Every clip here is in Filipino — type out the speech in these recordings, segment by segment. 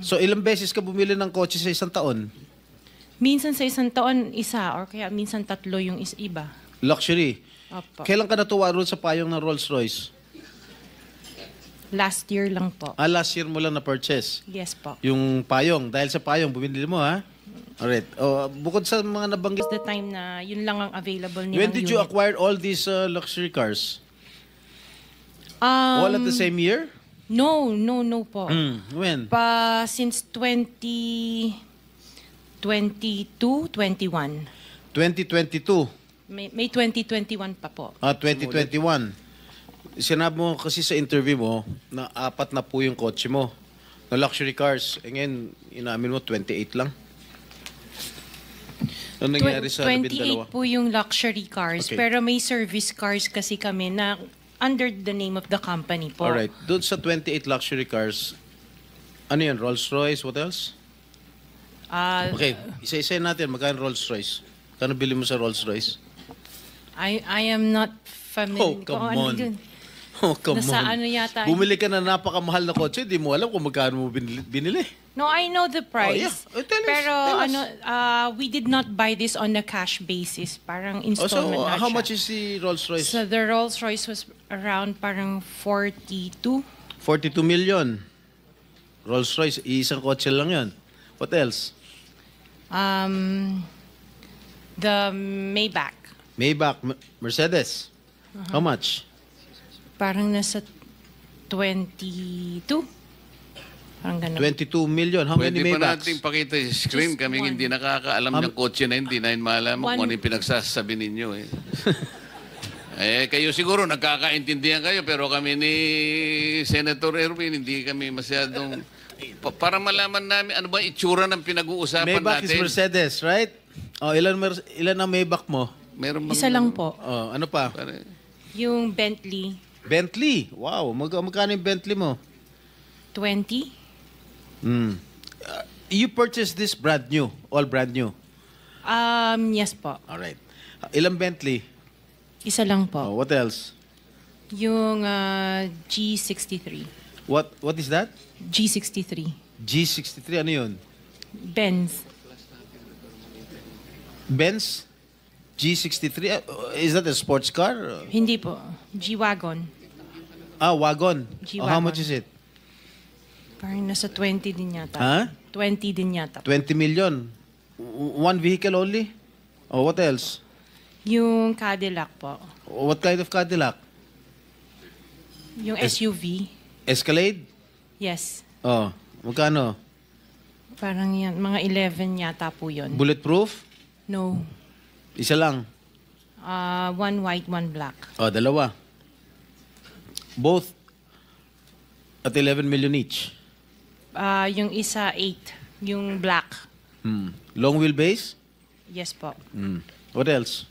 So ilang beses ka bumili ng kotse sa isang taon? Minsan sa isang taon, isa, or kaya minsan tatlo yung iba. Luxury. Opo. Kailan ka natuwa roon sa payong ng Rolls Royce? Last year lang po. Last year mo lang na-purchase. Yes po. Yung payong. Dahil sa payong, bumili mo, ha? Alright. Bukod sa mga nabanggit, It's the time na yun lang ang available nilang when did you unit. acquire all these luxury cars? All at the same year? No po. When? Since 2022, 21. 2022. May 2021 pa po. 2021. Sinabi mo kasi sa interview mo na 4 na po yung kotse mo na luxury cars. E ngayon, inamin mo 28 lang. Ano nangyari sa 28 po yung luxury cars, Okay. pero may service cars kasi kami na under the name of the company po. Alright. Doon sa 28 luxury cars, ano yan? Rolls Royce? What else? Okay. Isa-isa natin. Magkano Rolls Royce? Kano bili mo sa Rolls Royce? I am not familiar. Come kung ano on. yun. Come Nasa on. ano yata. Bumili ka na napakamahal na kotse, di mo alam kung magkano mo binili. No, I know the price. yeah. Tell us, Pero tell us. we did not buy this on a cash basis. Parang So, installment na how siya. much is the Rolls Royce? So the Rolls Royce was around parang 42. 42 million. Rolls Royce, isang kotse lang yun. What else? The Maybach. Maybach, Mercedes. How much? Parang nasa 22. Parang ganun. 22 million. How Pwede many pa Maybachs? natin pakita yung screen. Just Kaming one. hindi nakakaalam ng kotse na hindi na malaman One. kung ano yung pinagsasabi ninyo. Kayo siguro nagkakaintindihan kayo pero kami ni Senator Erwin hindi kami masyadong... para malaman namin ano ba itsura ng pinag-uusapan Maybach is natin. Mercedes, right? Ilan ang Maybach mo? Meron bang- Isa lang po. Ano pa? Yung Bentley, Bentley. Wow, magkano yung Bentley mo? 20. You purchased this brand new, all brand new. Yes po. All right. Ilang Bentley? Isa lang po. What else? Yung G63. What is that? G63. G63, ano yun? Benz. Benz? G63? Is that a sports car? Hindi po. G-Wagon. Wagon. G-Wagon. How much is it? Parang nasa 20 din yata. Huh? 20 din yata. 20 million. One vehicle only? What else? Yung Cadillac po. What kind of Cadillac? Yung SUV. Escalade? Yes. Magkano? Parang yan. Mga 11 yata po yun. Bulletproof? No. Isa lang. One white, one black. Dalawa. Both at 11 million each. Yung isa, 8. Yung black. Long wheelbase? Yes po. What else?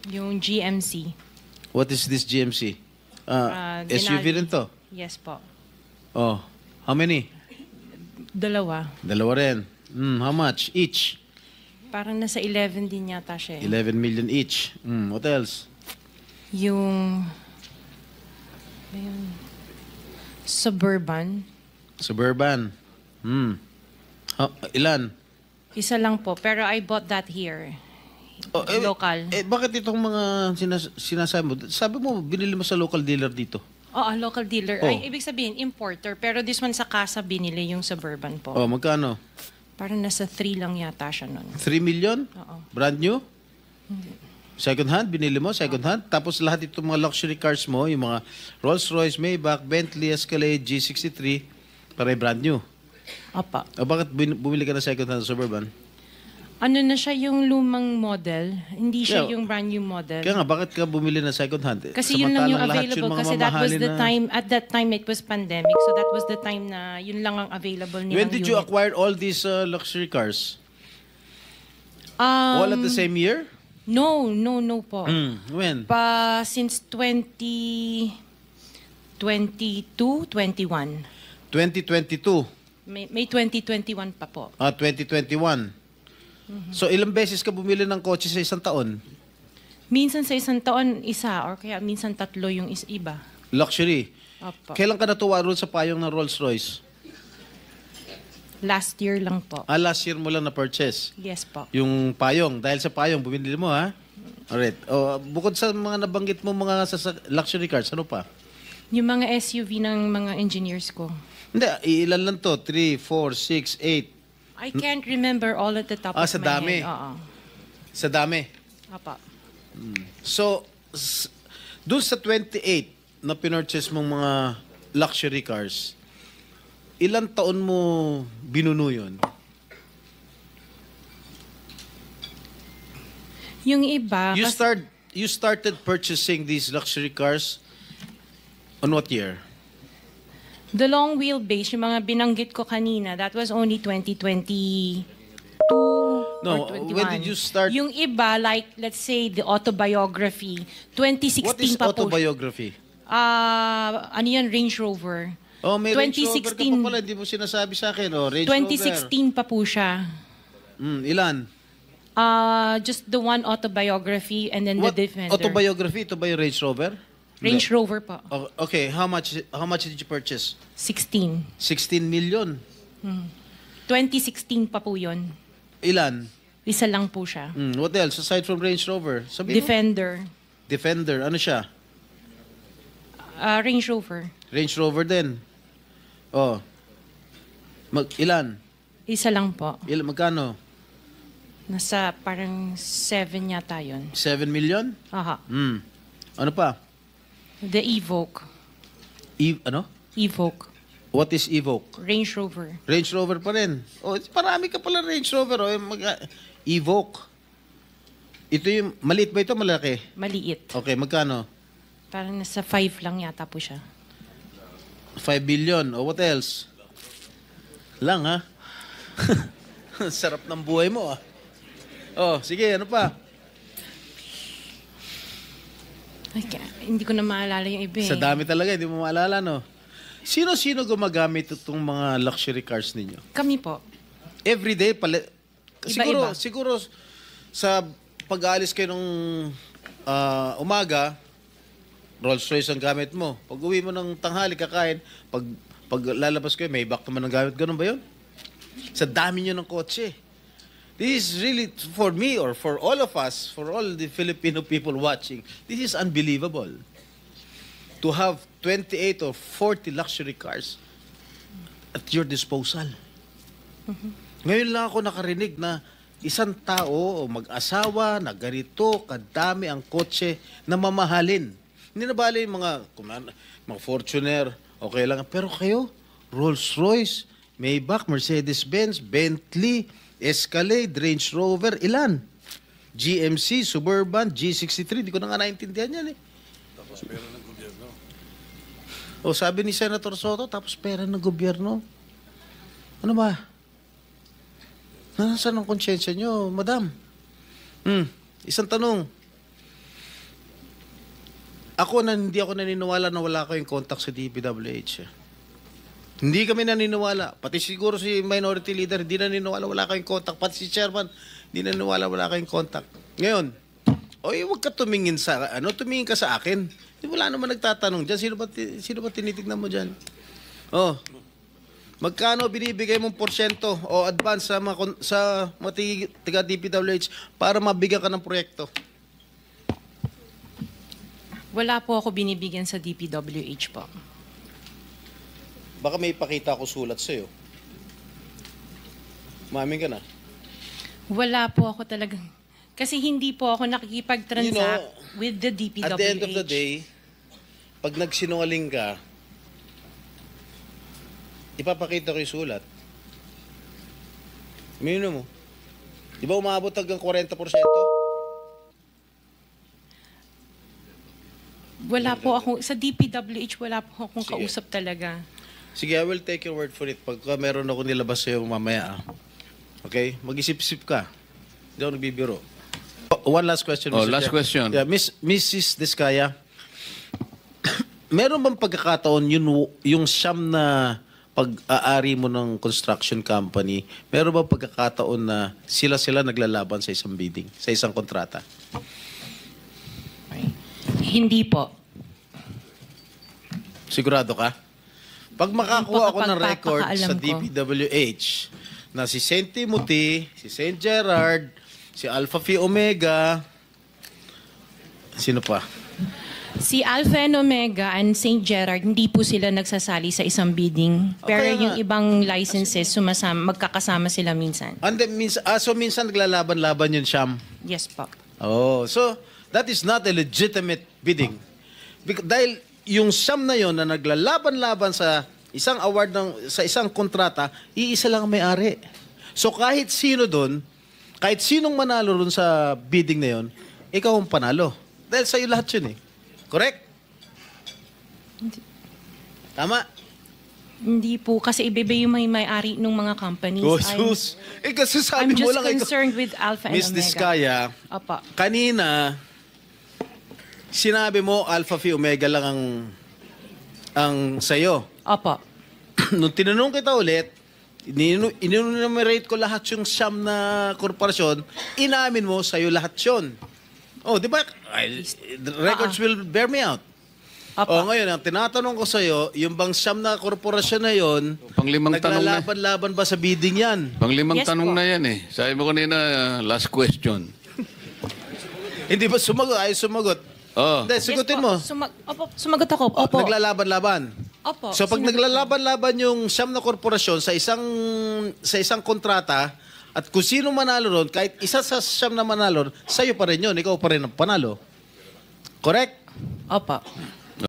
Yung GMC. What is this GMC? SUV Denali. rin to? Yes po. How many? Dalawa. Dalawa rin. How much each? Parang nasa 11 din yata siya. 11 million each. What else? Yung ayun, Suburban. Suburban. Ilan? Isa lang po. Pero I bought that here. Local. Bakit itong mga sinasabi mo? Sabi mo, binili mo sa local dealer dito. Oo, local dealer. Oh. Ay, ibig sabihin, importer. Pero this one sa casa binili yung Suburban po. Magkano? Parang nasa 3 lang yata siya nun. 3 million? Oo. Brand new? Second hand? Binili mo? Second hand? Tapos lahat itong mga luxury cars mo, yung mga Rolls Royce, Maybach, Bentley, Escalade, G63, para brand new. Opa. Bakit bumili ka na second hand Suburban? Ano na siya yung lumang model? Hindi siya Yeah. yung brand new model. Kaya nga, bakit ka bumili na second hand? Kasi yun lang yung Samantalang lahat available. mga Kasi that was mamahalin the na- time, at that time it was pandemic. So that was the time na yun lang ang available nilang When did you unit. acquire all these luxury cars? All at the same year? No po. When? Since 2022, 21. 2022. May 2021 pa po. 2021. So ilang beses ka bumili ng kotse sa isang taon? Minsan sa isang taon, isa, or kaya minsan tatlo yung iba. Luxury. Opo. Kailan ka natuwa roon sa payong ng Rolls Royce? Last year lang po. Last year mo lang na-purchase. Yes po. Yung payong. Dahil sa payong, bumili mo, ha? Alright. Bukod sa mga nabanggit mo mga luxury cars, ano pa? Yung mga SUV ng mga engineers ko. Hindi, ilan lang to? 3, 4, 6, 8. I can't remember all at the top of Sa my dami. head. Oo. Sa dami. Apa. So, dun sa 28 na pinurchase mong mga luxury cars, ilang taon mo binuno yun? Yung iba, You started purchasing these luxury cars on what year? the long wheelbase, yung mga binanggit ko kanina, that was only 2022 No, or 21. when did you start? Yung iba, like, let's say, the autobiography, 2016 What is pa po. autobiography? Ano yan, Range Rover. Oh, may Range Rover ka 2016 pa pala, hindi mo sinasabi sa akin. Oh, Range Rover. 2016 pa po siya. Ilan? Just the one autobiography and then What the Defender. autobiography? Ito ba yung Range Rover? Range Hindi. Rover pa. Oh, okay, how much did you purchase? 16. 16 million. 2016 pa po yun. Ilan? Isa lang po siya. What else aside from Range Rover? Sabi mo? Defender. Defender. Ano siya? Range Rover. Range Rover din. Oh. Ilan? Isa lang po. Magkano? Nasa parang 7 yata yun. 7 million? Aha. Ano pa? The Evoque. Ano? Evoque. What is Evoque? Range Rover. Range Rover pa rin. Oh, marami ka pala Range Rover. Oh. Evoque. Ito yung, maliit ba ito? Malaki? Maliit. Okay, magkano? Parang nasa 5 lang yata po siya. 5 billion. Oh, what else? Lang, ha? Sarap ng buhay mo, ah. Oh, sige, ano pa? Hindi ko na maalala yung iba eh. Sa dami talaga, hindi mo maalala, no? Sino-sino gumagamit itong mga luxury cars ninyo? Kami po. Everyday, Iba-iba. siguro sa pag-aalis kayo nung umaga, Rolls Royce ang gamit mo. Pag uwi mo ng tanghali, kakain, pag lalabas kayo, may back naman ang gamit. Ganun ba yun? Sa dami nyo ng kotse. This is really, for me or for all of us, for all the Filipino people watching, this is unbelievable. To have 28 or 40 luxury cars at your disposal. Ngayon lang ako nakarinig na isang tao o mag-asawa na ganito, kadami ang kotse na mamahalin. Hindi na bali yung mga Fortuner, okay lang. Pero kayo, Rolls-Royce, Maybach, Mercedes-Benz, Bentley, Escalade, Range Rover, ilan? GMC, Suburban, G63, di ko na nga naintindihan yan eh. Tapos pera ng gobyerno. O sabi ni Senator Soto, tapos pera ng gobyerno. Ano ba? Nasaan ang konsyensya nyo, madam? Isang tanong. Hindi ako naniniwala na wala kayong contact sa DPWH. Hindi kami naniniwala. Pati siguro si minority leader, hindi naniniwala wala kayong contact. Pati si chairman, hindi naniniwala wala kayong contact. Ngayon, huwag ka tumingin tumingin ka sa akin. Wala naman nagtatanong dyan. Sino ba tinitignan mo dyan? Oh, magkano binibigay mong porsyento o advance sa mga tiga DPWH para mabigyan ka ng proyekto? Wala po ako binibigyan sa DPWH po. Baka may ipakita ako sulat sa'yo. Mamin ka na. Wala po ako talagang... Kasi hindi po ako nakikipag-transact with the DPWH. At the end of the day, pag nagsinungaling ka, ipapakita ko yung sulat. Minimum mo. Di ba umabot hanggang 40%? Wala po ako... Sa DPWH, wala po akong Sige. kausap talaga. Sige, I will take your word for it. Pagka meron ako nilabas sa'yo mamaya, okay? Mag-isip-isip ka. Hindi ako nagbibiro. One last question, Mr. last Chair. question. Yeah, Mrs. Diskaya, meron bang pagkakataon yung siyam na pag-aari mo ng construction company, meron bang pagkakataon na sila naglalaban sa isang bidding, sa isang kontrata? Hindi po. Sigurado ka? Pag makakuha ako ng record sa Pagpapakaalam ko. DPWH na si St. Timothy, si St. Gerard, si Alpha Phi Omega, sino pa? Si Alpha and Omega and St. Gerard, hindi po sila nagsasali sa isang bidding. Pero Okay yung nga. ibang licenses, magkakasama sila minsan. And then, so minsan naglalaban-laban yun, Sham. Yes po. Oh, so that is not a legitimate bidding. Dahil yung Sham na yon na naglalaban-laban sa isang award sa isang kontrata, iisa lang ang may-ari. So kahit sino doon, kahit sinong manalo doon sa bidding na yon, ikaw ang panalo. Dahil sa'yo lahat yun eh. Correct? Tama? Hindi po, kasi iba yung may-ari ng mga companies. Oh, sus. Kasi sabi I'm mo just lang, concerned with Alpha and Miss Omega. Diskaya, Opo. kanina, sinabi mo Alpha Phi Omega lang ang sa'yo. Opo. Nung tinanong kita ulit, in-enumerate ko lahat yung siyam na korporasyon, inamin mo sa'yo lahat yun. Oh, di ba? The records will bear me out. Opo. Oh, ngayon, ang tinatanong ko sa'yo, yung bang siyam na korporasyon na yun, Panglimang tanong na. naglalaban-laban ba sa bidding yan? Panglimang Yes tanong po. na yan eh. Sabi mo kanina, last question. Hindi ba sumagot? Ay, sumagot. Oh. Hindi, sagutin mo. Opo, sumagot ako. Oh, Opo. naglalaban-laban. Opo. So pag naglalaban-laban yung siyam na korporasyon sa isang kontrata, at kung sino manalo ron, kahit isa sa siyam na manalo, sa'yo pa rin yun, ikaw pa rin ang panalo. Correct? Opo.